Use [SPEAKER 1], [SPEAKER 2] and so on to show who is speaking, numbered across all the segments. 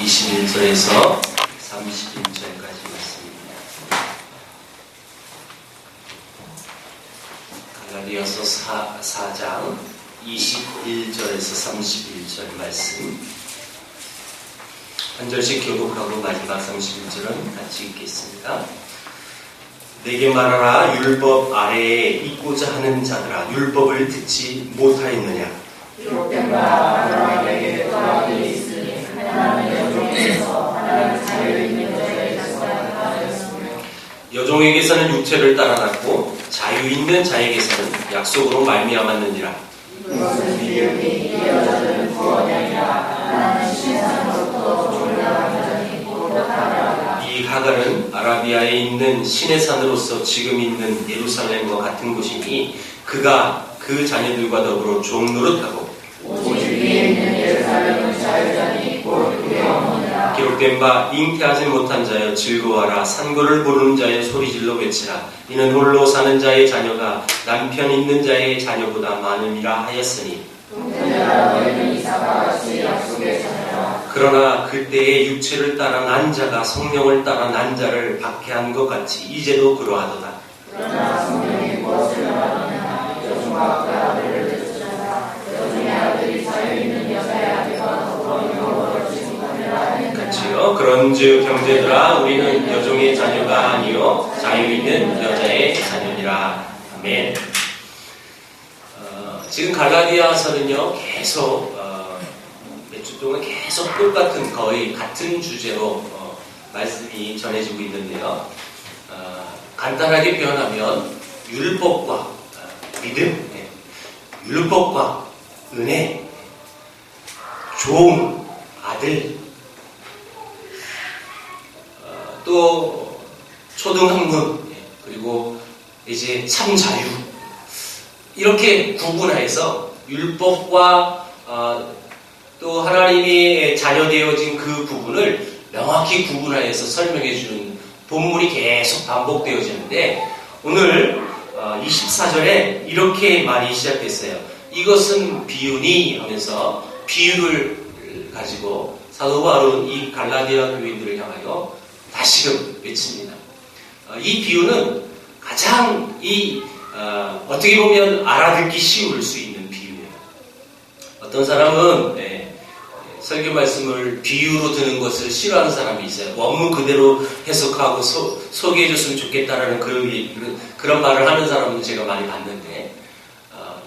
[SPEAKER 1] 21절에서 31절까지 말씀입니다. 갈라디아서 4장 21절에서 31절 말씀 한 절씩 교독하고 마지막 31절은 같이 읽겠습니다. 내게 말하라. 율법 아래에 있고자 하는 자들아, 율법을 듣지 못하였느냐?
[SPEAKER 2] 기록된 바 아브라함에게 허락이 있으니 하나님의 여종에게서 하나님의 자유 있는 여자에게서 하였으며
[SPEAKER 1] 여종에게서는 육체를 따라 났고 자유 있는 자에게서는 약속으로 말미암았느니라.
[SPEAKER 2] 이것은 비유니 이 여자들은 구원이 아니라 하나님 신상으로부터 졸라간 자니 곧 하가라.
[SPEAKER 1] 이 하갈은 아라비아에 있는 신의 산으로서 지금 있는 예루살렘과 같은 곳이니 그가 그 자녀들과 더불어 종노릇하고
[SPEAKER 2] 오직 위에 있는 예루살렘은 자유자니 곧 그의 어머니라.
[SPEAKER 1] 기록된 바 잉태하지 못한 자여 즐거워하라. 산고를 부르는 자여 소리질러 외치라. 이는 홀로 사는 자의 자녀가 남편 있는 자의 자녀보다 많음이라 하였으니
[SPEAKER 2] 동태자라 너희는 이삭과 같이 약속의 자녀라.
[SPEAKER 1] 그러나 그때의 육체를 따라 난 자가 성령을 따라 난 자를 박해한 것 같이 이제도 그러하도다.
[SPEAKER 2] 그러나 성령이 무엇을 말하느냐? 여종과 아들을 쫓아라. 여종의 아들이 자유 있는 여자의 아들과 더불어 영어로 지속하느라 하니라.
[SPEAKER 1] 같이요. 그런즉 형제들아, 우리는 여종의 자녀가 아니요 자유 있는 여자의 자녀니라. 아멘. 지금 갈라디아서는요 계속 몇 주 동안 계속 똑같은 거의 같은 주제로 말씀이 전해지고 있는데요. 간단하게 표현하면 율법과 믿음, 율법과 은혜, 종, 아들, 또 초등학문, 그리고 이제 참 자유, 이렇게 구분해서 율법과 또 하나님이 자녀되어진 그 부분을 명확히 구분하여서 설명해 주는 본문이 계속 반복되어지는데 오늘 24절에 이렇게 말이 시작됐어요. 이것은 비유니 하면서 비유를 가지고 사도 바울은 이 갈라디아 교인들을 향하여 다시금 외칩니다. 이 비유는 가장 어떻게 보면 알아듣기 쉬울 수 있는 비유예요. 어떤 사람은 설교 말씀을 비유로 드는 것을 싫어하는 사람이 있어요. 원문 그대로 해석하고 소개해줬으면 좋겠다라는 그런 말을 하는 사람은 제가 많이 봤는데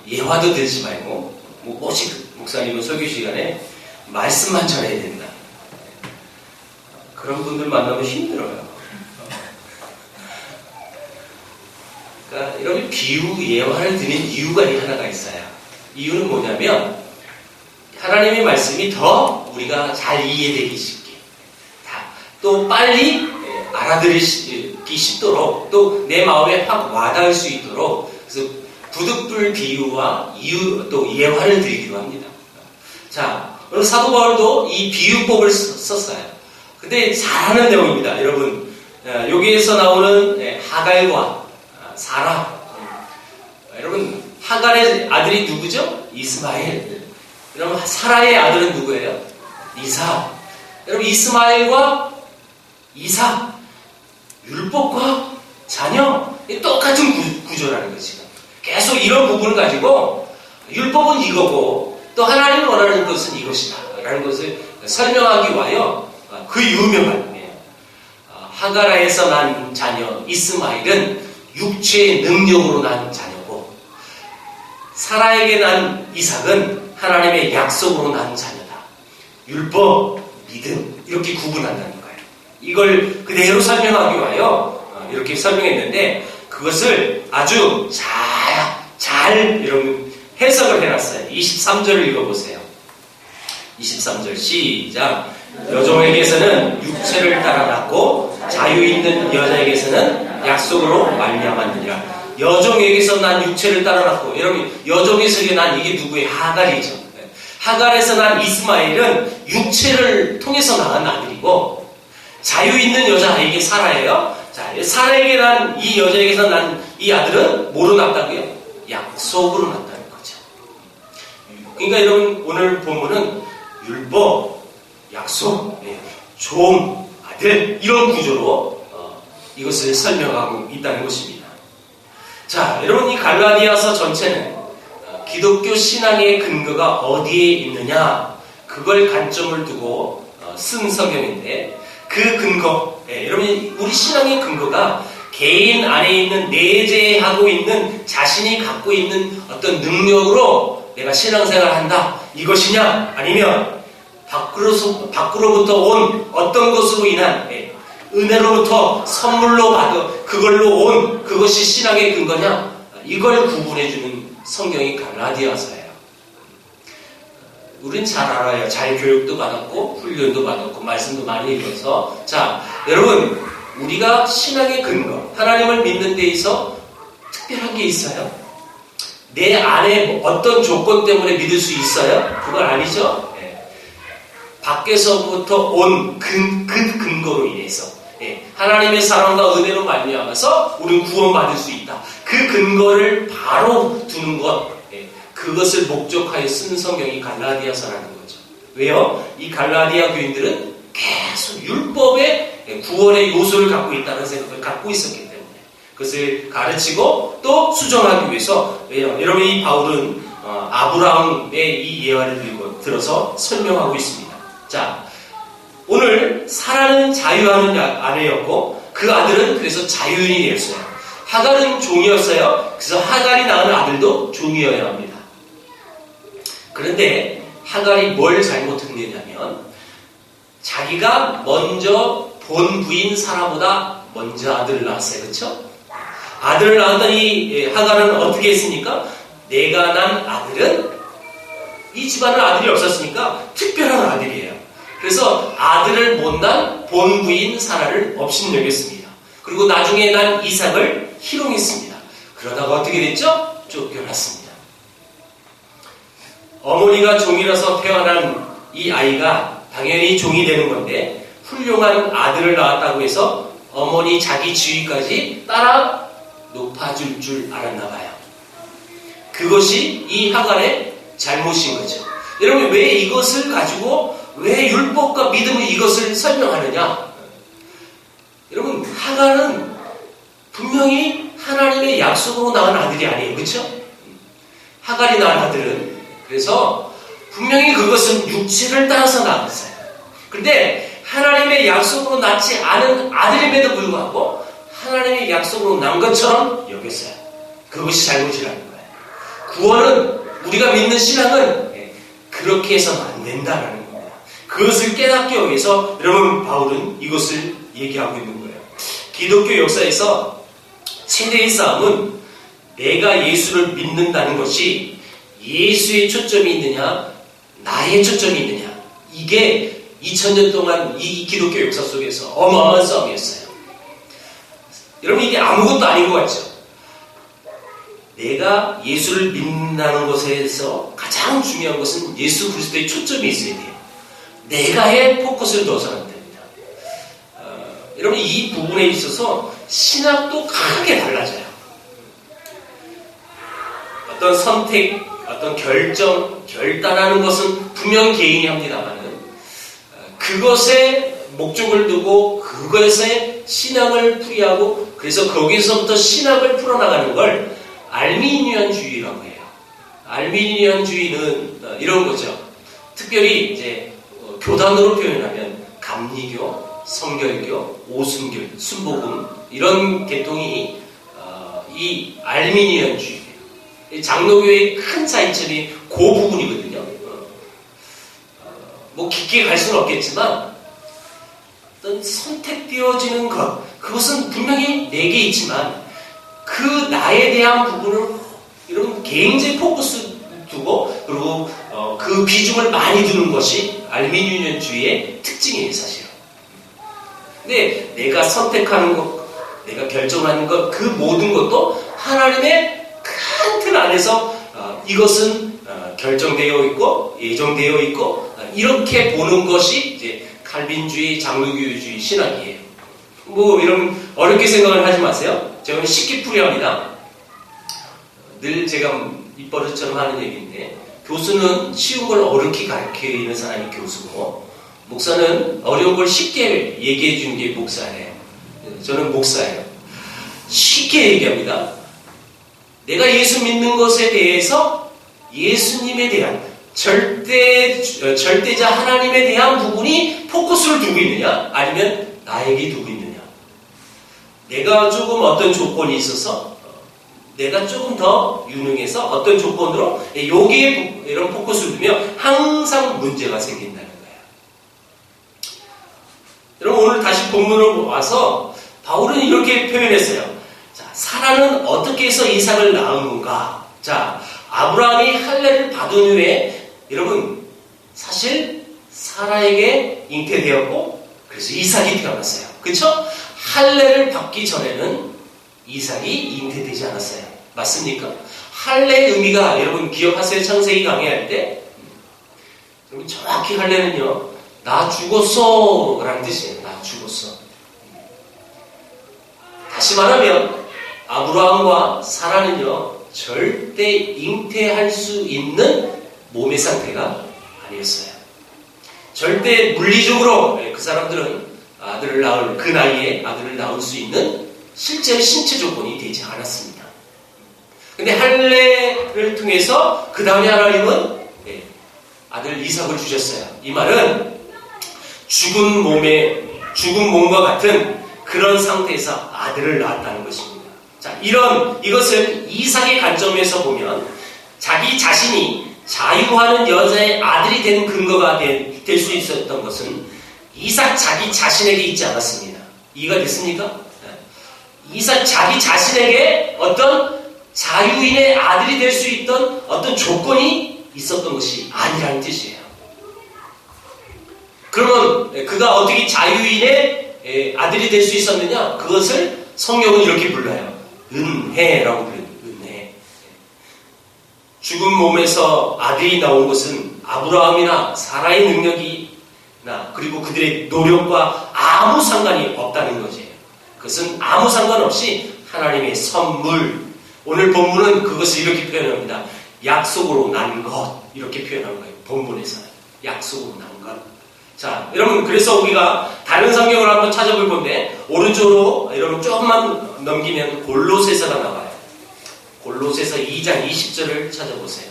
[SPEAKER 1] 예화도 들지 말고 오직 목사님은 설교 시간에 말씀만 전해야 된다. 그런 분들 만나면 힘들어요. 그러니까 이런 비유, 예화를 드는 이유가 하나가 있어요. 이유는 뭐냐면 하나님의 말씀이 더 우리가 잘 이해되기 쉽게, 또 빨리 알아들기 쉽도록, 또 내 마음에 확 와닿을 수 있도록 그래서 부득불 비유와 이유 또 예화를 드리기도 합니다. 자, 오늘 사도 바울도 이 비유법을 썼어요. 근데 잘하는 내용입니다. 여러분, 여기에서 나오는 하갈과 사라, 여러분 하갈의 아들이 누구죠? 이스마엘. 여러분 사라의 아들은 누구예요? 이삭. 여러분 이스마엘과 이삭, 율법과 자녀, 똑같은 구조라는 것이죠. 계속 이런 부분을 가지고 율법은 이거고 또 하나님이 원하는 것은 이것이다 라는 것을 설명하기 위하여 그 유명한 하가라에서 난 자녀 이스마엘은 육체의 능력으로 난 자녀고 사라에게 난 이삭은 하나님의 약속으로 난 자녀다. 율법, 믿음, 이렇게 구분한다는 거예요. 이걸 그대로 설명하기 위하여 이렇게 설명했는데 그것을 아주 잘 이런 해석을 해놨어요. 23절을 읽어보세요. 23절 시작. 여종에게서는 육체를 따라 낳고 자유 있는 여자에게서는 약속으로 말미암았느니라. 여종에게서 난 육체를 따라 낳고, 여러분 여종에서 난 이게 누구의 하갈이죠. 하갈에서 난 이스마엘은 육체를 통해서 낳은 아들이고 자유 있는 여자에게 사라예요. 자, 사라에게 난 이 여자에게서 난 이 아들은 뭐로 낳았다고요? 약속으로 낳았다는 거죠. 그러니까 여러분 오늘 본문은 율법, 약속, 종, 아들 이런 구조로 이것을 설명하고 있다는 것입니다. 자, 여러분 이 갈라디아서 전체는 기독교 신앙의 근거가 어디에 있느냐 그걸 관점을 두고 쓴 성경인데 그 근거, 여러분 우리 신앙의 근거가 개인 안에 있는 내재하고 있는 자신이 갖고 있는 어떤 능력으로 내가 신앙생활을 한다 이것이냐 아니면 밖으로부터 온 어떤 것으로 인한 은혜로부터 선물로 받은 그걸로 온 그것이 신앙의 근거냐 이걸 구분해주는 성경이 갈라디아서예요. 우린 잘 알아요. 잘 교육도 받았고 훈련도 받았고 말씀도 많이 읽어서 자 여러분 우리가 신앙의 근거 하나님을 믿는 데 있어 특별한 게 있어요? 내 안에 어떤 조건 때문에 믿을 수 있어요? 그건 아니죠? 밖에서부터 온 근거로 인해서 하나님의 사랑과 은혜로 말미암아서 우리는 구원받을 수 있다. 그 근거를 바로 두는 것 그것을 목적하여 쓴 성경이 갈라디아서라는 거죠. 왜요? 이 갈라디아 교인들은 계속 율법의 구원의 요소를 갖고 있다는 생각을 갖고 있었기 때문에 그것을 가르치고 또 수정하기 위해서 여러분 이 바울은 아브라함의 이 예화를 들어서 설명하고 있습니다. 자, 오늘 사라는 자유하는 아내였고 그 아들은 그래서 자유인이 되었어요. 하갈은 종이었어요. 그래서 하갈이 낳은 아들도 종이어야 합니다. 그런데 하갈이 뭘 잘못했느냐면 자기가 먼저 본 부인 사라보다 먼저 아들을 낳았어요. 그렇죠? 아들을 낳았더니 하갈은 어떻게 했습니까? 내가 난 아들은 이 집안은 아들이 없었으니까 특별한 아들이에요. 그래서 아들을 못 난 본 부인 사라를 업신여겼습니다. 그리고 나중에 난 이삭을 희롱했습니다. 그러다가 어떻게 됐죠? 쫓겨났습니다. 어머니가 종이라서 태어난 이 아이가 당연히 종이 되는 건데 훌륭한 아들을 낳았다고 해서 어머니 자기 지위까지 따라 높아질 줄 알았나 봐요. 그것이 이 하갈의 잘못인 거죠. 여러분 왜 이것을 가지고 왜 율법과 믿음을 이것을 설명하느냐? 여러분 하갈은 분명히 하나님의 약속으로 낳은 아들이 아니에요. 그렇죠? 하갈이 낳은 아들은 그래서 분명히 그것은 육체를 따라서 낳았어요. 그런데 하나님의 약속으로 낳지 않은 아들임에도 불구하고 하나님의 약속으로 낳은 것처럼 여겼어요. 그것이 잘못이라는 거예요. 구원은 우리가 믿는 신앙은 그렇게 해서는 안 된다라는 겁니다. 그것을 깨닫기 위해서 여러분 바울은 이것을 얘기하고 있는 거예요. 기독교 역사에서 최대의 싸움은 내가 예수를 믿는다는 것이 예수의 초점이 있느냐 나의 초점이 있느냐 이게 2000년 동안 이 기독교 역사 속에서 어마어마한 싸움이었어요. 여러분 이게 아무것도 아닌 것 같죠? 내가 예수를 믿는다는 것에서 가장 중요한 것은 예수 그리스도의 초점이 있어야 돼요. 내가의 포커스를 넣어서는 안 됩니다. 여러분 이 부분에 있어서 신학도 크게 달라져요. 어떤 선택, 어떤 결단하는 것은 분명 개인이 합니다만 그것에 목적을 두고 그것에 신앙을 풀이하고 그래서 거기서부터 신학을 풀어나가는 걸 알미니안주의라고 해요. 알미니안주의는 이런 거죠. 특별히 이제 교단으로 표현하면 감리교, 성결교, 오순교, 순복음 이런 계통이 이 알미니안주의예요. 장로교의 큰 차이점이 그 부분이거든요. 뭐 깊게 갈 수는 없겠지만 어떤 선택되어지는 것 그것은 분명히 내게 있지만 그 나에 대한 부분을 이런 개인적 포커스 두고 그리고 그 비중을 많이 두는 것이 알미니안주의의 특징이에요. 사실은. 근데 내가 선택하는 것 내가 결정하는 것 그 모든 것도 하나님의 큰 틀 안에서 이것은 결정되어 있고 예정되어 있고 이렇게 보는 것이 이제 칼빈주의, 장로교주의 신학이에요. 뭐 이런 어렵게 생각을 하지 마세요. 제가 쉽게 풀이합니다. 늘 제가 입버릇처럼 하는 얘기인데 교수는 쉬운 걸 어렵게 가르치는 사람이 교수고 목사는 어려운 걸 쉽게 얘기해 주는 게 목사예요. 저는 목사예요. 쉽게 얘기합니다. 내가 예수 믿는 것에 대해서 예수님에 대한 절대자 하나님에 대한 부분이 포커스를 두고 있느냐, 아니면 나에게 두고 있느냐. 내가 조금 어떤 조건이 있어서, 내가 조금 더 유능해서 어떤 조건으로 여기에 이런 포커스를 두면 항상 문제가 생긴다는 거예요. 여러분, 오늘 다시 본문으로 와서 바울은 이렇게 표현했어요. 자, 사라는 어떻게 해서 이삭을 낳은 건가? 자, 아브라함이 할례를 받은 후에 여러분, 사실 사라에게 잉태되었고 그래서 이삭이 태어났어요. 그렇죠? 할례를 받기 전에는 이삭이 잉태되지 않았어요. 맞습니까? 할례의 의미가 여러분 기억하세요? 창세기 강의할 때 여러분 정확히 할례는요, 나 죽었어 라는 뜻이에요. 나 죽었어. 다시 말하면 아브라함과 사라는요, 절대 잉태할 수 있는 몸의 상태가 아니었어요. 절대 물리적으로 그 사람들은 아들을 낳을, 그 나이에 아들을 낳을 수 있는 실제 신체 조건이 되지 않았습니다. 근데 할례를 통해서 그 다음에 하나님은 아들 이삭을 주셨어요. 이 말은 죽은 몸과 같은 그런 상태에서 아들을 낳았다는 것입니다. 자, 이것을 이삭의 관점에서 보면 자기 자신이 자유하는 여자의 아들이 된 근거가 될 수 있었던 것은 이삭 자기 자신에게 있지 않았습니다. 이해가 됐습니까? 이삭 자기 자신에게 어떤 자유인의 아들이 될 수 있던 어떤 조건이 있었던 것이 아니라는 뜻이에요. 그러면 그가 어떻게 자유인의 아들이 될 수 있었느냐? 그것을 성경은 이렇게 불러요. 은혜라고 불러요. 은혜. 죽은 몸에서 아들이 나온 것은 아브라함이나 사라의 능력이나 그리고 그들의 노력과 아무 상관이 없다는 거지. 그것은 아무 상관없이 하나님의 선물. 오늘 본문은 그것을 이렇게 표현합니다. 약속으로 난 것. 이렇게 표현한 거예요. 본문에서는. 약속으로 난 것. 자, 여러분, 그래서 우리가 다른 성경을 한번 찾아볼 건데, 오른쪽으로 여러분 조금만 넘기면 골로새서가 나와요. 골로새서 2장 20절을 찾아보세요.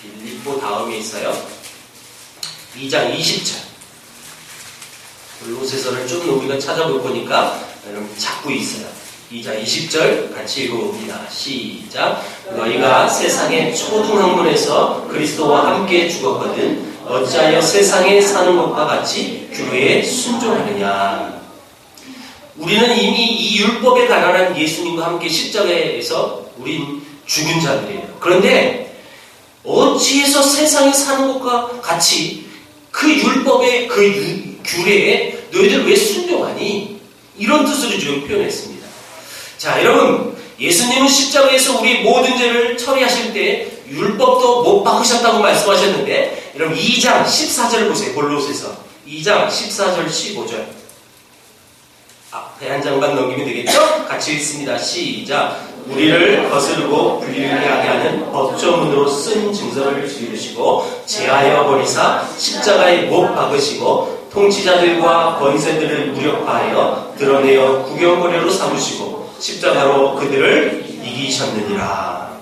[SPEAKER 1] 빌립보 다음에 있어요. 2장 20절. 골로새서를 좀 우리가 찾아볼 거니까 여러분 찾고 있어요. 2장 20절 같이 읽어봅니다. 시작. 너희가 세상의 초등학문에서 그리스도와 함께 죽었거든 어찌하여 세상에 사는 것과 같이 규례에 순종하느냐. 우리는 이미 이 율법에 관한 예수님과 함께 십자가에서 우린 죽은 자들이에요. 그런데 어찌해서 세상에 사는 것과 같이 그 율법의 그 규례에 너희들 왜 순종하니? 이런 뜻으로 지금 표현했습니다. 자, 여러분, 예수님은 십자가에서 우리 모든 죄를 처리하실 때 율법도 못 박으셨다고 말씀하셨는데, 여러분 2장 14절을 보세요. 골로새서 2장 14절 15절. 앞에 한 장만 넘기면 되겠죠? 같이 읽습니다. 시작. 우리를 거스르고 불리하게 하는 법조문으로 쓴 증서를 지으시고 제하여 버리사 십자가에 못 박으시고 통치자들과 권세들을 무력화하여 드러내어 구경거리로 삼으시고 십자가로 그들을 이기셨느니라.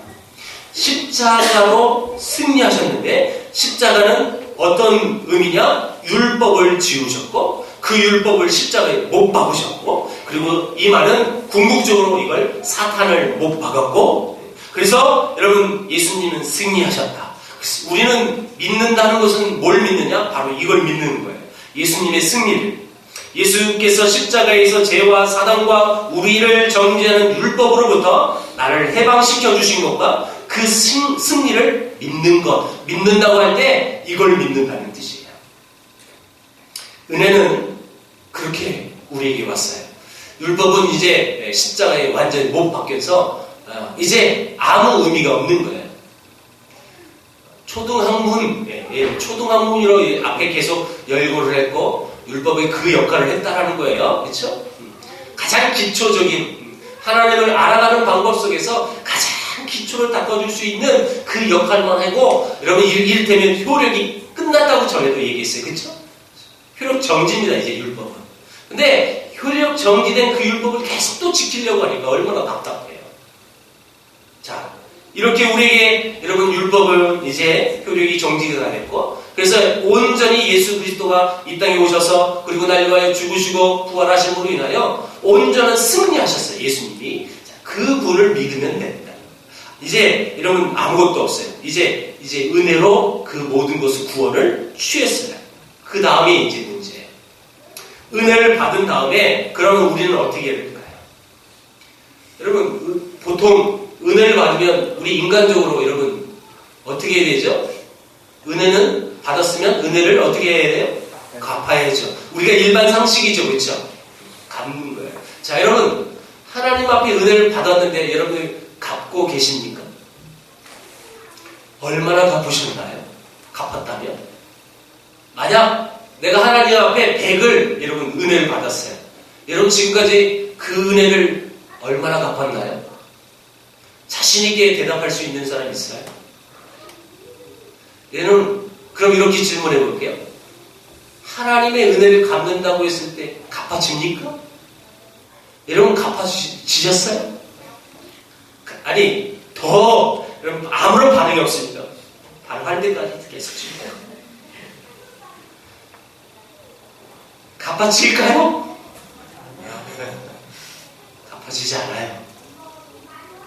[SPEAKER 1] 십자가로 승리하셨는데 십자가는 어떤 의미냐? 율법을 지우셨고 그 율법을 십자가에 못 박으셨고, 그리고 이 말은 궁극적으로 이걸 사탄을 못 박았고, 그래서 여러분 예수님은 승리하셨다. 우리는 믿는다는 것은 뭘 믿느냐? 바로 이걸 믿는 거예요. 예수님의 승리를. 예수께서 십자가에서 죄와 사단과 우리를 정죄하는 율법으로부터 나를 해방시켜 주신 것과 그 승리를 믿는 것, 믿는다고 할 때 이걸 믿는다는 뜻이에요. 은혜는 그렇게 우리에게 왔어요. 율법은 이제 십자가에 완전히 못 박혀서 이제 아무 의미가 없는 거예요. 초등학문으로 앞에 계속 열거를 했고 율법의 그 역할을 했다라는 거예요. 그렇죠? 가장 기초적인 하나님을 알아가는 방법 속에서 가장 기초를 닦아줄 수 있는 그 역할만 하고, 여러분 이를테면 효력이 끝났다고 전에도 얘기했어요. 그쵸? 효력 정지입니다, 이제 율법은. 근데 효력 정지된 그 율법을 계속 또 지키려고 하니까 얼마나 답답해요. 자, 이렇게 우리에게 여러분 율법은 이제 효력이 정지가 됐고, 그래서 온전히 예수 그리스도가 이 땅에 오셔서 그리고 날 위하여 죽으시고 부활하심으로 인하여 온전한 승리하셨어요. 예수님이. 자, 그 분을 믿으면 된다. 이제 여러분 아무것도 없어요. 이제 은혜로 그 모든 것을 구원을 취했어요. 그 다음이 이제 문제예요. 은혜를 받은 다음에 그러면 우리는 어떻게 해야 될까요? 여러분 보통 은혜를 받으면 우리 인간적으로 여러분 어떻게 해야 되죠? 은혜는 받았으면 은혜를 어떻게 해야 돼요? 갚아야죠. 우리가 일반 상식이죠. 그렇죠? 갚는 거예요. 자, 여러분 하나님 앞에 은혜를 받았는데 여러분들 갚고 계십니까? 얼마나 갚으셨나요? 갚았다면? 만약 내가 하나님 앞에 100을 여러분 은혜를 받았어요. 여러분 지금까지 그 은혜를 얼마나 갚았나요? 자신있게 대답할 수 있는 사람 있어요? 얘는 그럼 이렇게 질문해 볼게요. 하나님의 은혜를 갚는다고 했을 때 갚아집니까? 여러분 갚아지셨어요? 아니 더 여러분 아무런 반응이 없습니다. 반응할 때까지 계속 질문해요. 갚아질까요? 갚아지지 않아요.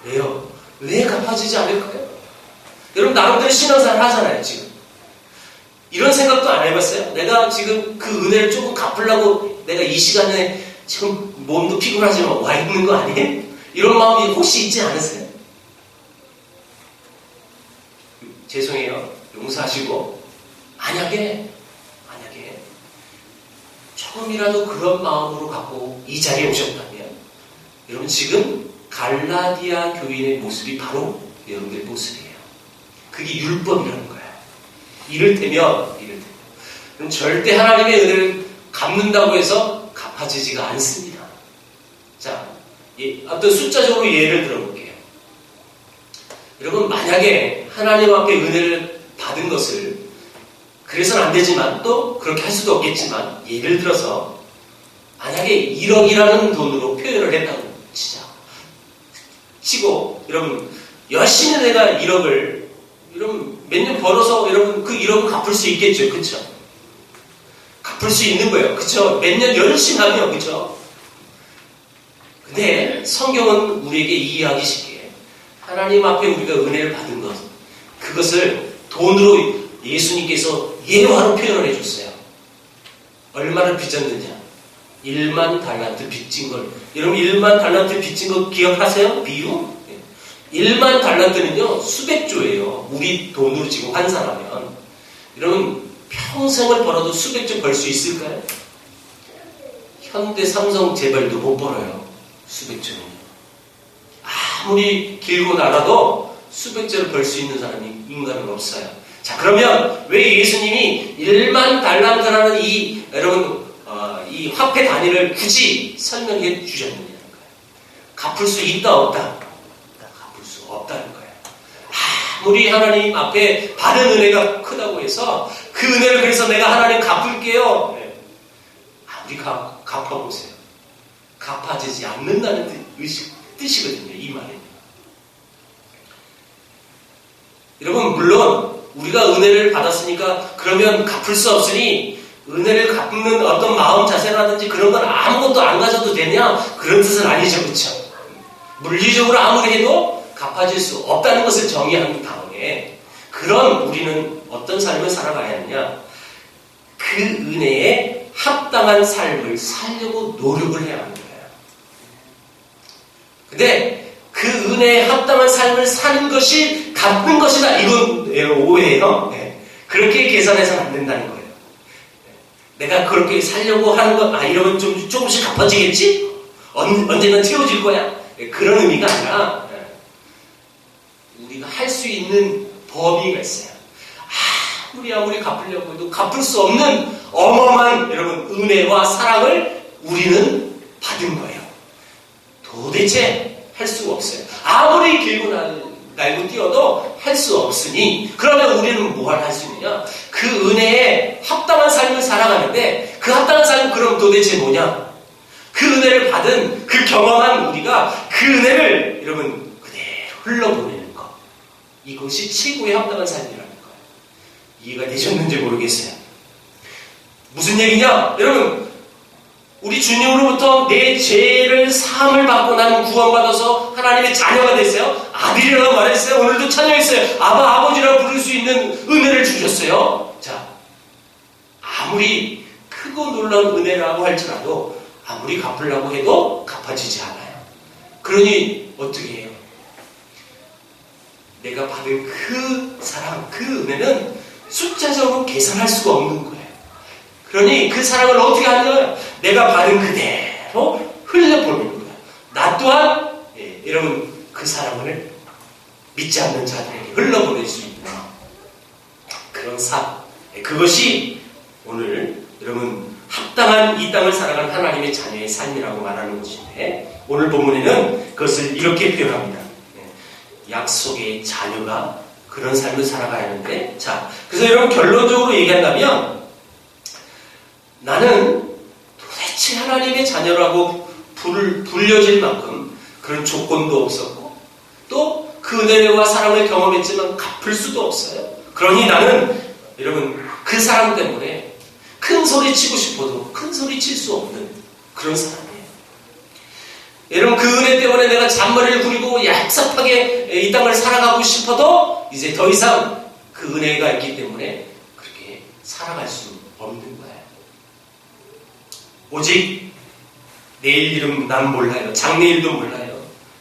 [SPEAKER 1] 왜요? 왜 갚아지지 않을까요? 여러분 나름대로 신앙생활 하잖아요. 지금 이런 생각도 안 해봤어요? 내가 지금 그 은혜를 조금 갚으려고 내가 이 시간에 지금 몸도 피곤하지만 와 있는 거 아니에요? 이런 마음이 혹시 있지 않으세요? 죄송해요. 용서하시고 만약에 조금이라도 그런 마음으로 갖고 이 자리에 오셨다면 여러분 지금 갈라디아 교인의 모습이 바로 여러분들의 모습이에요. 그게 율법이라는 거예요. 이를테면 그럼 절대 하나님의 은혜를 갚는다고 해서 갚아지지가 않습니다. 자, 어떤 숫자적으로 예를 들어볼게요. 여러분 만약에 하나님 앞에 은혜를 받은 것을 그래서는 안 되지만 또 그렇게 할 수도 없겠지만 예를 들어서 만약에 1억이라는 돈으로 표현을 했다고 치고 여러분 열심히 내가 1억을 여러분 몇 년 벌어서 여러분 그 1억을 갚을 수 있겠죠. 그쵸? 갚을 수 있는 거예요. 그쵸? 몇 년 열심히 하면 그쵸? 근데 성경은 우리에게 이해하기 쉽게 하나님 앞에 우리가 은혜를 받은 것 그것을 돈으로 예수님께서 예화로 표현을 해줬어요. 얼마를 빚었느냐? 1만 달란트 빚진 걸. 여러분 1만 달란트 빚진 거 기억하세요? 비유? 1만 달란트는요 수백조예요. 우리 돈으로 지금 환산하면 여러분 평생을 벌어도 수백조 벌 수 있을까요? 현대 삼성 재벌도 못 벌어요. 수백조는. 아무리 길고 나라도 수백조를 벌 수 있는 사람이 인간은 없어요. 자, 그러면 왜 예수님이 1만 달란트라는 여러분 이 화폐 단위를 굳이 설명해 주셨느냐는 거예요. 갚을 수 있다 없다? 갚을 수 없다는 거예요. 아무리 하나님 앞에 받은 은혜가 크다고 해서 그 은혜를 그래서 내가 하나님 갚을게요. 아무리 갚아보세요. 갚아지지 않는다는 뜻이거든요. 이 말은. 여러분 물론 우리가 은혜를 받았으니까 그러면 갚을 수 없으니 은혜를 갚는 어떤 마음 자세라든지 그런 건 아무것도 안 가져도 되냐? 그런 뜻은 아니죠. 그렇죠? 물리적으로 아무리 해도 갚아질 수 없다는 것을 정의한 다음에 그런 우리는 어떤 삶을 살아가야 하느냐? 그 은혜에 합당한 삶을 살려고 노력을 해야 하는 거예요. 근데 그 은혜에 합당한 삶을 사는 것이 갚는 것이다. 이건 오해예요. 그렇게 계산해서는 안 된다는 거예요. 내가 그렇게 살려고 하는 것, 이러면 좀 조금씩 갚아지겠지? 언젠간 채워질 거야? 그런 의미가 아니라 우리가 할 수 있는 범위가 있어요. 아무리 갚으려고 해도 갚을 수 없는 어마어마한 여러분 은혜와 사랑을 우리는 받은 거예요. 도대체 할 수가 없어요. 아무리 길고 날고 뛰어도 할 수 없으니 그러면 우리는 뭘 할 수 있느냐? 그 은혜에 합당한 삶을 살아가는데 그 합당한 삶은 그럼 도대체 뭐냐? 그 은혜를 받은 그 경험한 우리가 그 은혜를 여러분 그대로 흘러보내는 것. 이것이 최고의 합당한 삶이라는 거예요. 이해가 되셨는지 모르겠어요. 무슨 얘기냐? 여러분 우리 주님으로부터 내 죄를 사함을 받고 나는 구원받아서 하나님의 자녀가 됐어요. 아들이라고 말했어요. 오늘도 찬양했어요. 아바 아버지라고 부를 수 있는 은혜를 주셨어요. 자, 아무리 크고 놀라운 은혜라고 할지라도 아무리 갚으려고 해도 갚아지지 않아요. 그러니 어떻게 해요? 내가 받은 그 사랑, 그 은혜는 숫자적으로 계산할 수가 없는 거예요. 그러니 그 사랑을 어떻게 하는 거예요? 내가 받은 그대로 흘려보내는 거예요. 나 또한 여러분 그 사랑을 믿지 않는 자들에게 흘러보낼 수 있는 그런 삶. 그것이 오늘 여러분 합당한 이 땅을 살아가는 하나님의 자녀의 삶이라고 말하는 것인데 오늘 본문에는 그것을 이렇게 표현합니다. 약속의 자녀가 그런 삶을 살아가야 하는데 자, 그래서 여러분 결론적으로 얘기한다면 나는 도대체 하나님의 자녀라고 불려질 만큼 그런 조건도 없었고 또 그 은혜와 사랑을 경험했지만 갚을 수도 없어요. 그러니 나는 여러분 그 사람 때문에 큰 소리 치고 싶어도 큰 소리 칠 수 없는 그런 사람이에요. 여러분 그 은혜 때문에 내가 잔머리를 부리고 얍삽하게 이 땅을 살아가고 싶어도 이제 더 이상 그 은혜가 있기 때문에 그렇게 살아갈 수 없는 거예요. 오직 내일 일은 난 몰라요. 장래일도 몰라요.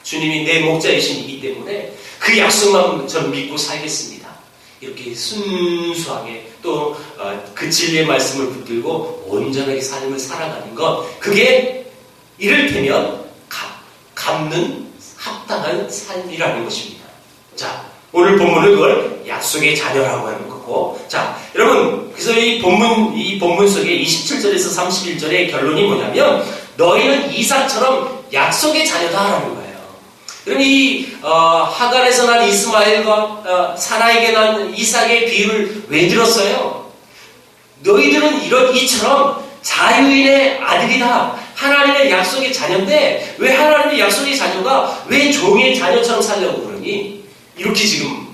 [SPEAKER 1] 주님이 내 목자이시기 때문에 그 약속만 저는 믿고 살겠습니다. 이렇게 순수하게 또 그 진리의 말씀을 붙들고 온전하게 삶을 살아가는 것 그게 이를테면 갚는 합당한 삶이라는 것입니다. 자, 오늘 본문은 그걸 약속의 자녀라고 하는 거고 자, 여러분 그래서 이 본문 속에 27절에서 31절의 결론이 뭐냐면 너희는 이삭처럼 약속의 자녀다라는 거예요. 그럼 이 하갈에서 난 이스마엘과 사라에게 난 이삭의 비유를 왜 들었어요? 너희들은 이처럼 자유인의 아들이다. 하나님의 약속의 자녀인데 왜 하나님의 약속의 자녀가 왜 종의 자녀처럼 살려고 그러니? 이렇게 지금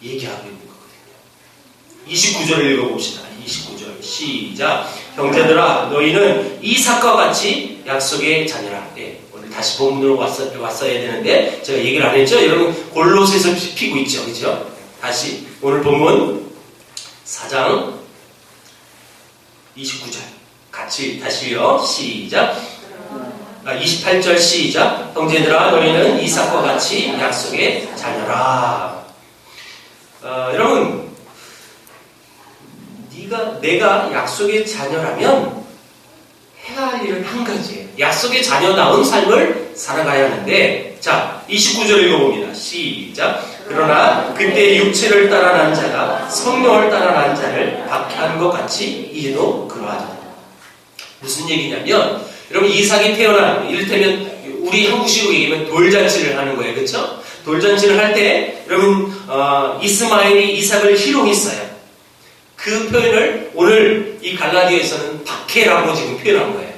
[SPEAKER 1] 얘기하고 있는 거거든요. 29절을 읽어봅시다. 29절 시작. 형제들아 너희는 이삭과 같이 약속의 자녀라. 네, 오늘 다시 본문으로 왔어야 되는데 제가 얘기를 안 했죠. 여러분 골로새서 피고 있죠. 그죠? 다시 오늘 본문 4장 29절 같이 다시요. 시작. 28절 시작. 형제들아 너희는 이삭과 같이 약속의 자녀라. 여러분 내가 약속의 자녀라면 해야 할 일은 한 가지예요. 약속의 자녀다운 삶을 살아가야 하는데 자 29절 읽어봅니다. 시작. 그러나 그때 육체를 따라 난 자가 성령을 따라 난 자를 박해한 것 같이 이제도 그러하다. 무슨 얘기냐면 여러분 이삭이 태어난 이를테면 우리 한국식으로 얘기하면 돌잔치를 하는 거예요. 그렇죠? 돌잔치를 할 때 여러분 이스마엘이 이삭을 희롱했어요. 그 표현을 오늘 이 갈라디아에서는 박해라고 지금 표현한 거예요.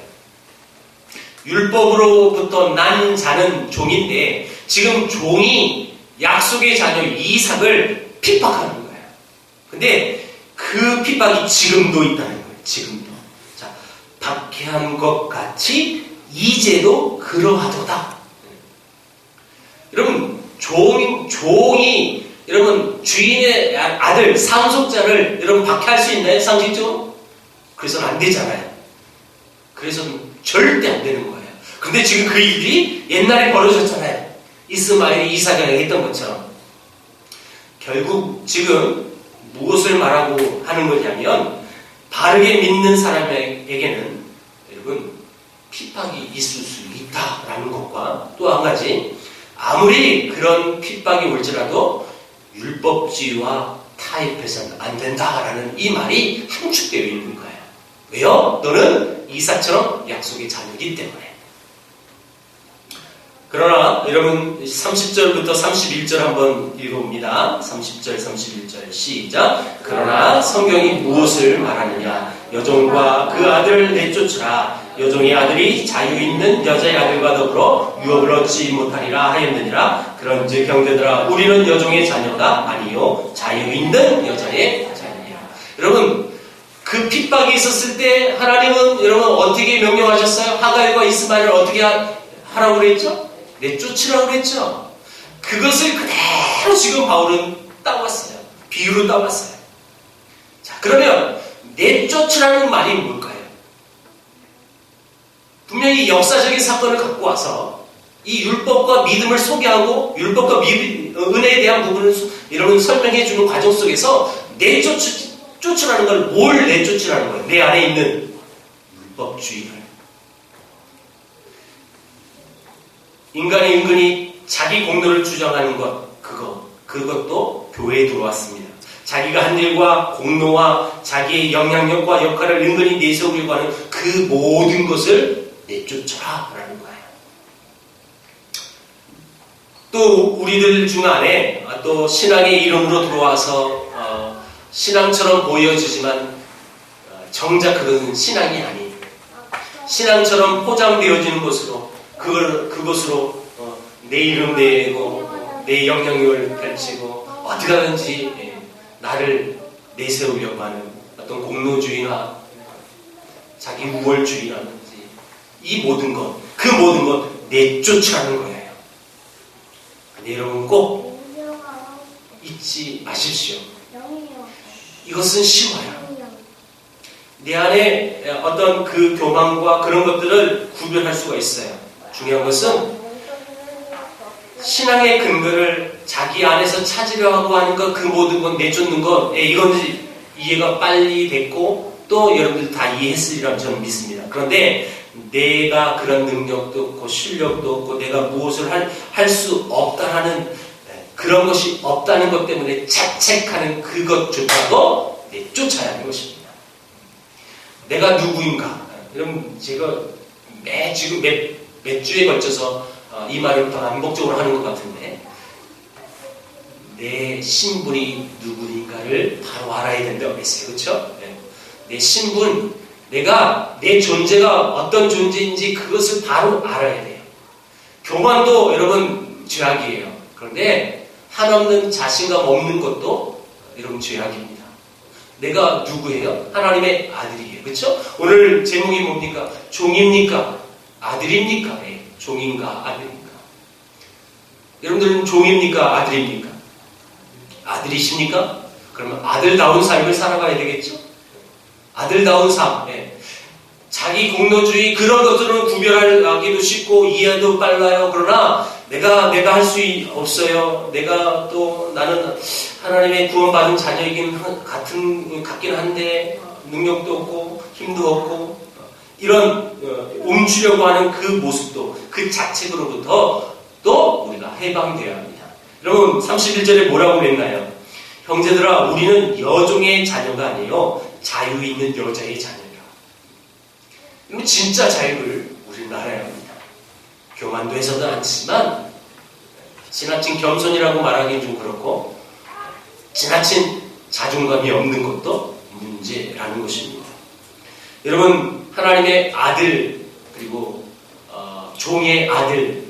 [SPEAKER 1] 율법으로부터 난 자는 종인데 지금 종이 약속의 자녀 이삭을 핍박하는 거예요. 근데 그 핍박이 지금도 있다는 거예요. 지금도. 자, 박해한 것 같이 이제도 그러하도다. 여러분 종이 여러분 주인의 아들 상속자를 여러분 박해할 수 있나요? 상식적으로? 그래서는 안 되잖아요. 그래서는 절대 안 되는 거예요. 근데 지금 그 일이 옛날에 벌어졌잖아요. 이스마엘이 이삭에게 했던 것처럼. 결국 지금 무엇을 말하고 하는 거냐면 바르게 믿는 사람에게는 여러분 핍박이 있을 수 있다라는 것과 또 한 가지 아무리 그런 핍박이 올지라도 율법주의와 타협해서는 안 된다라는 이 말이 함축되어 있는 거예요. 왜요? 너는 이삭처럼 약속의 자녀이기 때문에. 그러나 여러분 30절부터 31절 한번 읽어봅니다. 30절 31절 시작. 그러나 성경이 무엇을 말하느냐. 여종과 그 아들을 내쫓으라. 여종의 아들이 자유 있는 여자의 아들과 더불어 유업을 얻지 못하리라 하였느니라. 그런즉 형제들아 우리는 여종의 자녀가 아니요 자유 있는 여자의 자녀니라. 여러분 그 핍박이 있었을 때 하나님은 여러분 어떻게 명령하셨어요? 하갈과 이스마엘을 어떻게 하라고 그랬죠? 내쫓으라고 그랬죠. 그것을 그대로 지금 바울은 따왔어요. 비유로 따왔어요. 자, 그러면 내쫓으라는 말이 뭘까요? 분명히 역사적인 사건을 갖고 와서 이 율법과 믿음을 소개하고 율법과 은혜에 대한 부분을 여러분 설명해 주는 과정 속에서 내쫓으라는 걸 뭘 내쫓으라는 거예요? 내 안에 있는 율법주의를. 인간이 은근히 자기 공로를 주장하는 그것도 교회에 들어왔습니다. 자기가 한 일과 공로와 자기의 영향력과 역할을 은근히 내세우려고 하는 그 모든 것을 내쫓아라는 거예요. 또 우리들 중 안에 또 신앙의 이름으로 들어와서 신앙처럼 보여지지만 정작 그것은 신앙이 아닌 신앙처럼 포장되어지는 것으로 그것으로 내 이름 내고 내 영향력을 펼치고 어떻게 하든지 나를 내세우려고 하는 어떤 공로주의나 자기 우월주의라든지 이 모든 것, 그 모든 것 내쫓으라는 거예요. 근데 여러분 꼭 잊지 마십시오. 이것은 쉬워요. 내 안에 어떤 그 교만과 그런 것들을 구별할 수가 있어요. 중요한 것은 신앙의 근거를 자기 안에서 찾으려고 하는 것, 그 모든 것 내쫓는 것, 이건 이해가 빨리 됐고 또 여러분들 다 이해했으리라고 저는 믿습니다. 그런데 내가 그런 능력도 없고 실력도 없고 내가 무엇을 할 수 없다 하는 그런 것이 없다는 것 때문에 자책하는 그것조차도 내쫓아야 하는 것입니다. 내가 누구인가? 여러분 제가 지금 몇 주에 걸쳐서 이 말을 더 반복적으로 하는 것 같은데 내 신분이 누구인가를 바로 알아야 된다고 했어요. 그렇죠? 내 신분, 내 존재가 어떤 존재인지 그것을 바로 알아야 돼요. 교만도 여러분 죄악이에요. 그런데 한없는 자신감 없는 것도 여러분 죄악입니다. 내가 누구예요? 하나님의 아들이에요. 그렇죠? 오늘 제목이 뭡니까? 종입니까? 아들입니까? 종인가 아들입니까? 여러분들은 종입니까? 아들입니까? 아들이십니까? 그러면 아들다운 삶을 살아가야 되겠죠? 아들다운 삶. 자기 공로주의 그런 것들은 구별하기도 쉽고 이해도 빨라요. 그러나 내가 할 수 없어요. 나는 하나님의 구원받은 자녀이긴 같긴 한데 능력도 없고 힘도 없고 이런 움추려고 하는 그 모습도 그 자책으로부터 또 우리가 해방되어야 합니다. 여러분 31절에 뭐라고 그랬나요? 형제들아 우리는 여종의 자녀가 아니요 자유 있는 여자의 자녀라. 진짜 자유를 우리는 알아야 합니다. 교만도 해서도 않지만 지나친 겸손이라고 말하기는 좀 그렇고 지나친 자존감이 없는 것도 문제라는 것입니다. 여러분 하나님의 아들 그리고 종의 아들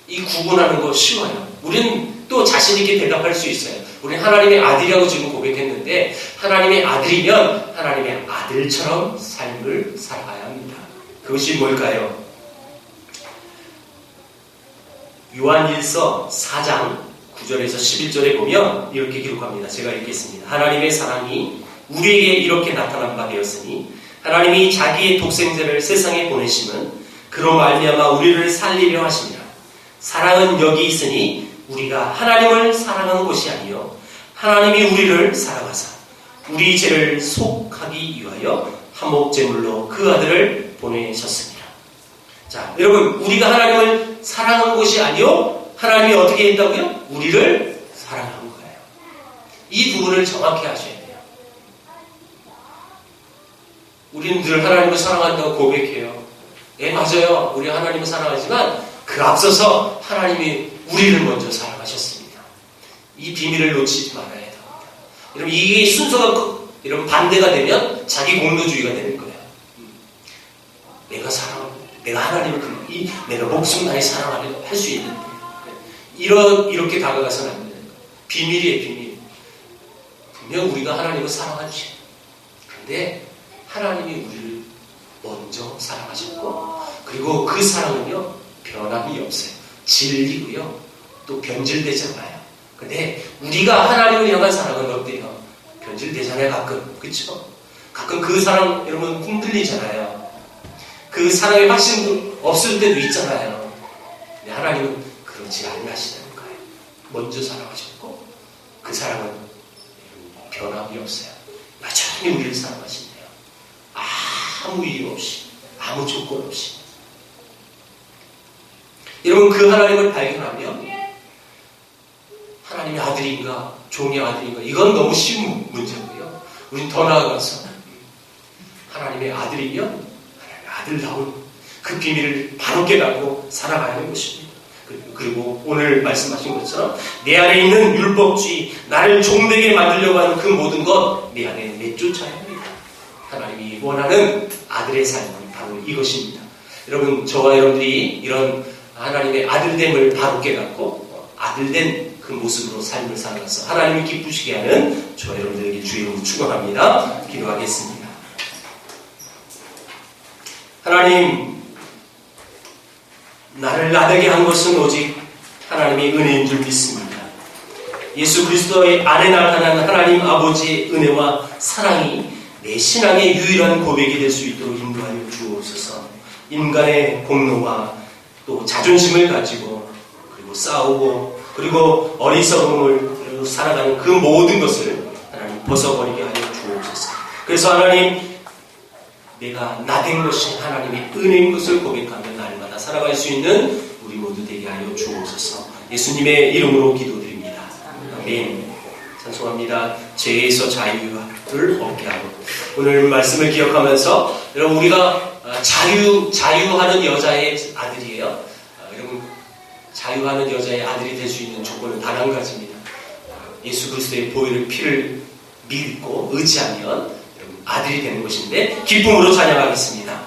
[SPEAKER 1] 이 구분하는 거 쉬워요. 우리는 또 자신 있게 대답할 수 있어요. 우리는 하나님의 아들이라고 지금 고백했는데 하나님의 아들이면 하나님의 아들처럼 삶을 살아가야 합니다. 그것이 뭘까요? 요한일서 4장 9절에서 11절에 보면 이렇게 기록합니다. 제가 읽겠습니다. 하나님의 사랑이 우리에게 이렇게 나타난 바 되었으니 하나님이 자기의 독생자를 세상에 보내심은 그로 말미암아 우리를 살리려 하심이라. 사랑은 여기 있으니 우리가 하나님을 사랑한 것이 아니요 하나님이 우리를 사랑하사 우리 죄를 속하기 위하여 화목제물로 그 아들을 보내셨습니다. 자, 여러분 우리가 하나님을 사랑한 것이 아니요 하나님이 어떻게 했다고요? 우리를 사랑한 거예요. 이 부분을 정확히 아셔야 돼요. 우리는 늘 하나님을 사랑한다고 고백해요. 네, 맞아요. 우리 하나님을 사랑하지만 그 앞서서 하나님이 우리를 먼저 사랑하셨습니다. 이 비밀을 놓치지 말아야 됩니다. 여러분, 이게 순서가 이런 반대가 되면 자기 공로주의가 되는 거예요. 내가 하나님을 내가 목숨 다해 사랑하려 할 수 있는데 이렇게 다가가서는 안 되는 거예요. 비밀이에요, 비밀. 분명 우리가 하나님을 사랑하지. 그런데 하나님이 우리를 먼저 사랑하셨고, 그리고 그 사랑은요 변함이 없어요. 진리고요 또 변질되지 않아요. 근데 우리가 하나님을 향한 사랑은 어때요? 변질되잖아요, 가끔. 그렇죠? 가끔 그 사랑 여러분 흔들리잖아요. 그 사랑의 확신도 없을 때도 있잖아요. 근데 하나님은 그렇지 않으시다는 거예요. 먼저 사랑하셨고 그 사랑은 변함이 없어요. 여전히 우리를 사랑하신대요. 아무 이유 없이, 아무 조건 없이. 여러분, 그 하나님을 발견하면 하나님의 아들인가 종의 아들인가 이건 너무 쉬운 문제고요. 우린 더 나아가서 하나님의 아들이면 하나님의 아들다운 그 비밀을 바로 깨닫고 살아가야 하는 것입니다. 그리고 오늘 말씀하신 것처럼 내 안에 있는 율법주의, 나를 종되게 만들려고 하는 그 모든 것 내 안에 내쫓아야 합니다. 하나님이 원하는 아들의 삶은 바로 이것입니다. 여러분, 저와 여러분들이 이런 하나님의 아들됨을 바로 깨닫고 아들된 그 모습으로 삶을 살아가서 하나님이 기쁘시게 하는 저와 여러분들에게 주의 이름으로 축원합니다. 기도하겠습니다. 하나님, 나를 나되게 한 것은 오직 하나님의 은혜인 줄 믿습니다. 예수 그리스도의 안에 나타난 하나님 아버지의 은혜와 사랑이 내 신앙의 유일한 고백이 될 수 있도록 인도하여 주옵소서. 인간의 공로와 또 자존심을 가지고 그리고 싸우고 그리고 어리석음을 살아가는 그 모든 것을 하나님 벗어버리게 하여 주옵소서. 그래서 하나님, 내가 나된 것이 하나님의 은혜인 것을 고백하며 날마다 살아갈 수 있는 우리 모두 되게 하여 주옵소서. 예수님의 이름으로 기도드립니다. 아멘. 찬송합니다. 죄에서 자유를 얻게 하고. 오늘 말씀을 기억하면서 여러분, 우리가 자유하는 여자의 아들이에요. 여러분, 자유하는 여자의 아들이 될 수 있는 조건은 단 한 가지입니다. 예수 그리스도의 보혈의 피를 믿고 의지하면 여러분 아들이 되는 것인데, 기쁨으로 찬양하겠습니다.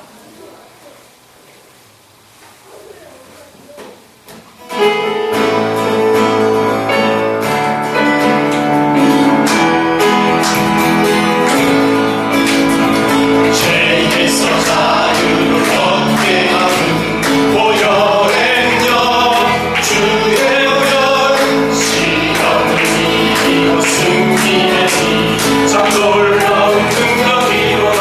[SPEAKER 3] 놀라운 능력이로다.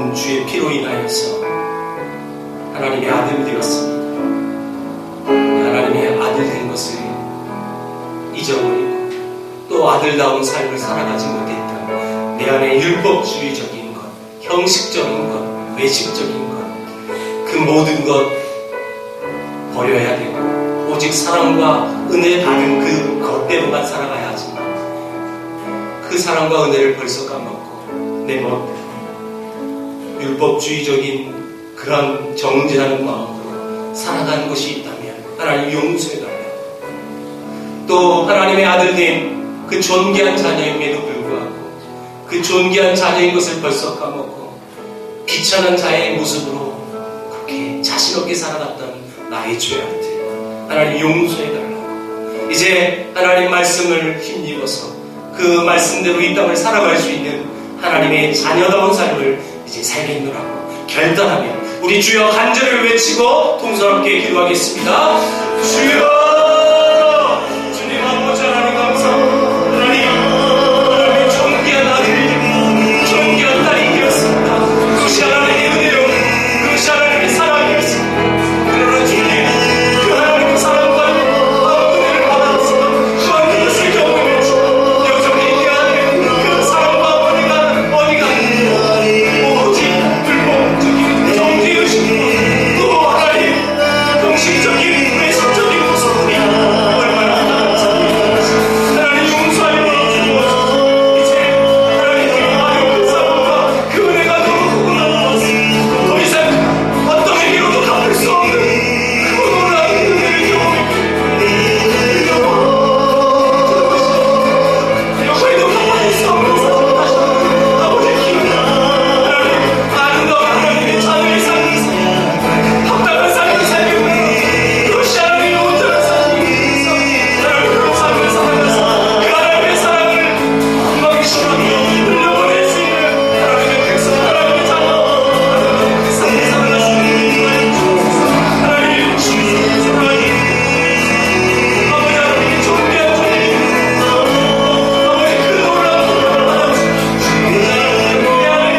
[SPEAKER 1] 여러분 주의 피로 인하여서 하나님의 아들 되었습니다. 하나님의 아들 된 것을 잊어버리고 또 아들다운 삶을 살아가지 못했던 내 안에 율법주의적인 것, 형식적인 것, 외식적인 것, 그 모든 것 버려야 되고 오직 사랑과 은혜 받은 그 것대로만 살아가야 하지만 그 사랑과 은혜를 벌써 까먹고 내 멋대로 율법주의적인 그런 정죄하는 마음으로 살아가는 것이 있다면 하나님 용서해달라고, 또 하나님의 아들된 그 존귀한 자녀임에도 불구하고 그 존귀한 자녀인 것을 벌써 까먹고 비천한 자의 모습으로 그렇게 자신 없게 살아갔던 나의 죄악들 하나님 용서해달라고, 이제 하나님 말씀을 힘입어서 그 말씀대로 이 땅을 살아갈 수 있는 하나님의 자녀다운 삶을 이제 살겠노라고 결단하며 우리 주여 간절히 외치고 통성함께 기도하겠습니다. 주여, 주님 아버지 하나님 감사합니다. 하나님 존귀한 아들이 존귀한 딸이 되었습니다. 그것이 하나님의 은혜요, 그것이 하나님의 사랑이었습니다. 그러나 주님 그 하나님의 사랑과 은혜를 받아서 또한 그것을 경험했죠. 여전히 그 안에 그 사랑과 은혜가 어디가 오직 불법적인 정죄의식으로 또 하나님 형식적인 외식적인 모습이 얼마나 하나님 용서하여 주옵소서. 이제 하나님의 마음의 사랑과 그 은혜가 너무 크구나. 더 이상 어떤 의미로도 갚을 수 없는 그 놀라운 은혜를 경험했기 여기에도 갚을 수 없는 사랑 아버지의 기운이 하나님 아름다운 하나님의 자녀의 삶을 살고 합당한 삶을 살고 그것이 하나님의 온전한 삶이 하나님 그런 삶을 살아가서 그 하나님의 사랑을 금방이 심하게 흘려보낼 수 있는 하나님의 백성, 하나님의 자녀, 하나님의 그 삶을 살아갈 수 있는 하나님 주님의 사랑이 아버지 하나님의 존귀한 존귀 아버지 그 놀라운 사랑을 받아주시고 내 안에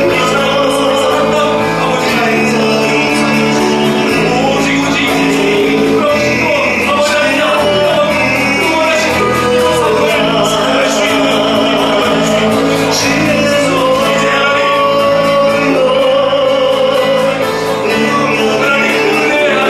[SPEAKER 1] 이 사랑을 살았던 아버지 하나님 오직 그러시고 아버지 하나님 그 원하신 그 삶을 살아갈 수 있는 우리 주시옵소서. 이제 하나님 은혜를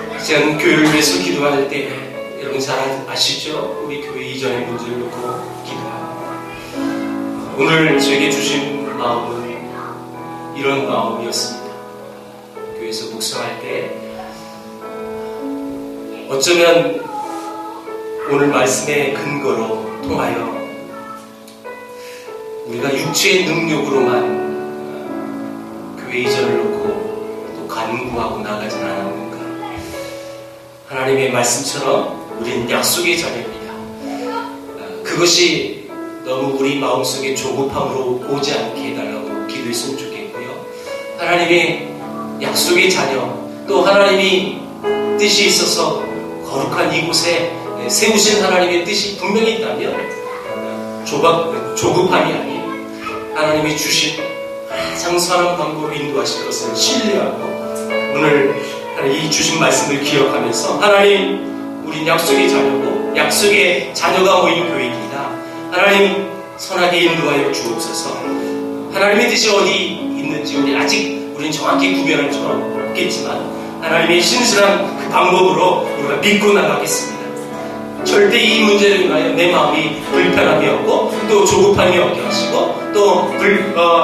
[SPEAKER 1] 하나님 시간 교회를 위해서 기도할 때 여러분 잘 아시죠? 우리 교회 이전의 문제를 놓고 기도합니다. 오늘 저에게 주신 마음은 이런 마음이었습니다. 교회에서 묵상할 때 어쩌면 오늘 말씀의 근거로 통하여 우리가 육체의 능력으로만 교회 이전을 놓고 또 간구하고 나가진 않았는가. 하나님의 말씀처럼 우린 약속의 자녀입니다. 그것이 너무 우리 마음속에 조급함으로 오지 않게 해달라고 기도했으면 좋겠고요. 하나님의 약속의 자녀, 또 하나님이 뜻이 있어서 거룩한 이곳에 세우신 하나님의 뜻이 분명히 있다면 조급함이 아닌 하나님이 주신 가장 선한 방법으로 인도하실 것을 신뢰하고 오늘 이 주신 말씀을 기억하면서 하나님, 우린 약속의 자녀고 약속의 자녀가 모인 교회입니다. 하나님 선하게 인도하여 주옵소서. 하나님의 뜻이 어디 있는지 우린 정확히 구별할 수는 없겠지만 하나님의 신실한 그 방법으로 우리가 믿고 나가겠습니다. 절대 이 문제를 인하여 내 마음이 불편함이 없고 또 조급함이 없게 하시고 또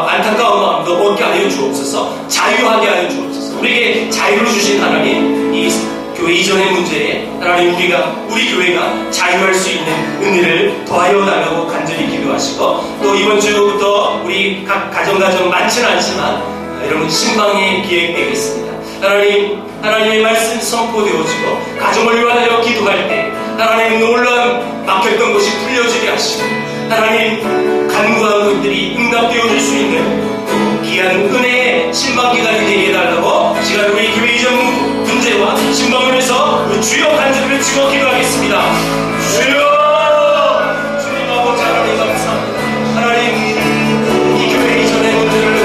[SPEAKER 1] 안타까운 마음도 없게 하여 주옵소서. 자유하게 하여 주옵소서. 우리에게 자유를 주신 하나님, 이 교회 이전의 문제에 하나님 우리 교회가 자유할 수 있는 은혜를 더하여 달라고 간절히 기도하시고 또 이번 주부터 우리 각 가정 많지는 않지만 여러분 신방이 기획되겠습니다. 하나님의 말씀 선포되어지고 가정을 위하여 기도할 때 하나님 놀라운 막혔던 것이 풀려지게 하시고 하나님 간구한 것들이 응답되어질 수 있는 귀한 은혜의 신방기간이 되게 해달라고 시간 우리 교회 이전 문제와 신방을 위해서 주여 간절히 외치고 기도하겠습니다. 주여 주님 아버지 하나님 감사합니다. 하나님 이 교회 이전의 문제를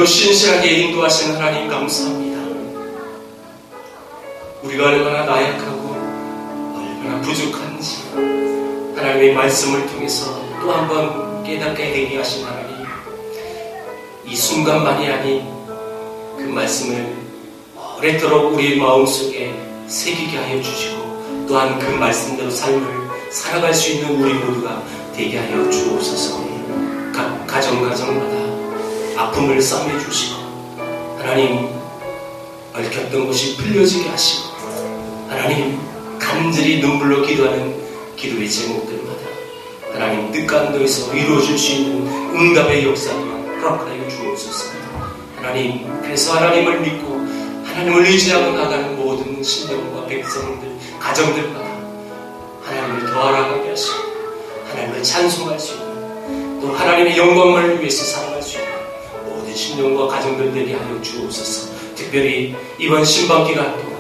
[SPEAKER 1] 신실하게 인도하시는 하나님 감사합니다. 우리가 얼마나 나약하고 얼마나 부족한지 하나님의 말씀을 통해서 또 한 번 깨닫게 되게 하신 하나님, 이 순간만이 아닌 그 말씀을 오래도록 우리 마음속에 새기게 하여 주시고 또한 그 말씀대로 삶을 살아갈 수 있는 우리 모두가 되게 하여 주옵소서. 각 가정마다 아픔을 싸매주시고 하나님 얽혔던 것이 풀려지게 하시고 하나님 간절히 눈물로 기도하는 기도의 제목들마다 하나님 뜻간도에서 이루어질 수 있는 응답의 역사를 허락하여 주옵소서. 하나님 그래서 하나님을 믿고 하나님을 의지하고 나가는 모든 신령과 백성들 가정들마다 하나님을 더 알아가게 하시고 하나님을 찬송할 수 있는 또 하나님의 영광을 위해서 살아갈 수 있는 모든 신령과 가정들 되게 하여 주옵소서. 특별히 이번 신방기간 동안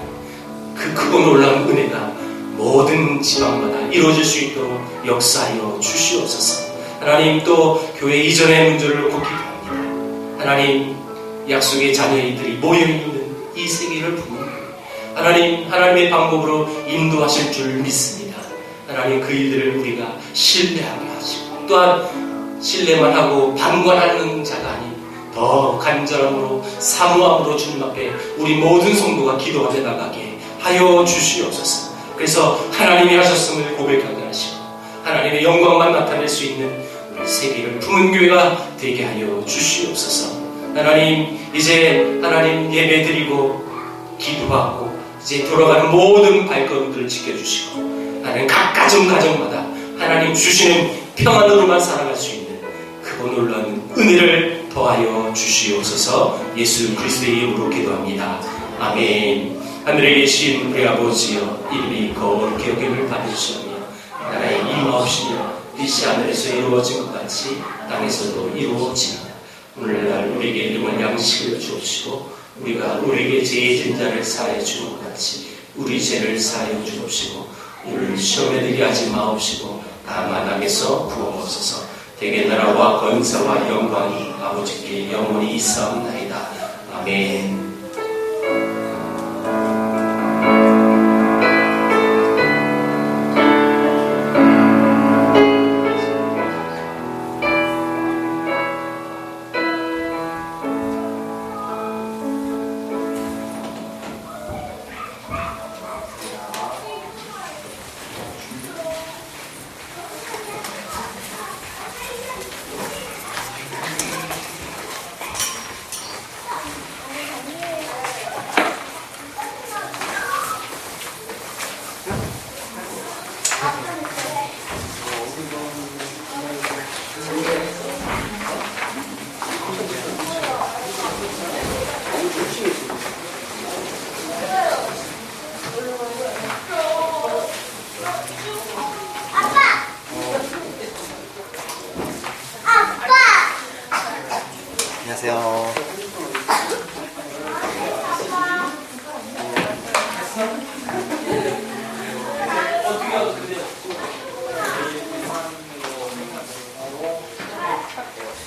[SPEAKER 1] 그 크고 놀라운 은혜가 모든 지방마다 이루어질 수 있도록 역사하여 주시옵소서. 하나님 또 교회 이전의 문제를 놓고 기도합니다. 하나님 약속의 자녀들이 모여있는 이 세계를 보면 하나님의 방법으로 인도하실 줄 믿습니다. 하나님 그 일들을 우리가 신뢰하게 하시고 또한 신뢰만 하고 방관하는 자가 아닌 더 간절함으로 사모함으로 주님 앞에 우리 모든 성도가 기도하며 나가게 하여 주시옵소서. 그래서 하나님이 하셨음을 고백하게 하시고 하나님의 영광만 나타낼 수 있는 우리 세계를 품은 교회가 되게 하여 주시옵소서. 하나님 이제 하나님 예배드리고 기도하고 이제 돌아가는 모든 발걸음들을 지켜주시고 하나님 각 가정마다 하나님 주시는 평안으로만 살아갈 수 있는 크고 놀라운 은혜를 더하여 주시옵소서. 예수 그리스도의 이름으로 기도합니다. 아멘. 하늘에 계신 우리 아버지여, 이름이 거룩히 여김을 받으시오며 나라의 임하옵시며 뜻이 하늘에서 이루어진 것 같이 땅에서도 이루어지며 오늘날 우리에게 일용할 양식을 주옵시고 우리가 우리에게 죄진 자를 사하여 주는 것 같이 우리 죄를 사하여 주옵시고 우리를 시험에 들게 하지 마옵시고 다만 악에서 구원하옵소서. 대개 나라와 권세와 영광이 아버지께 영원히 있사옵나이다. 아멘.
[SPEAKER 3] 어떻게 하고 근데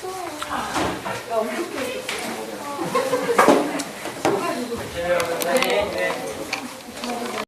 [SPEAKER 3] 또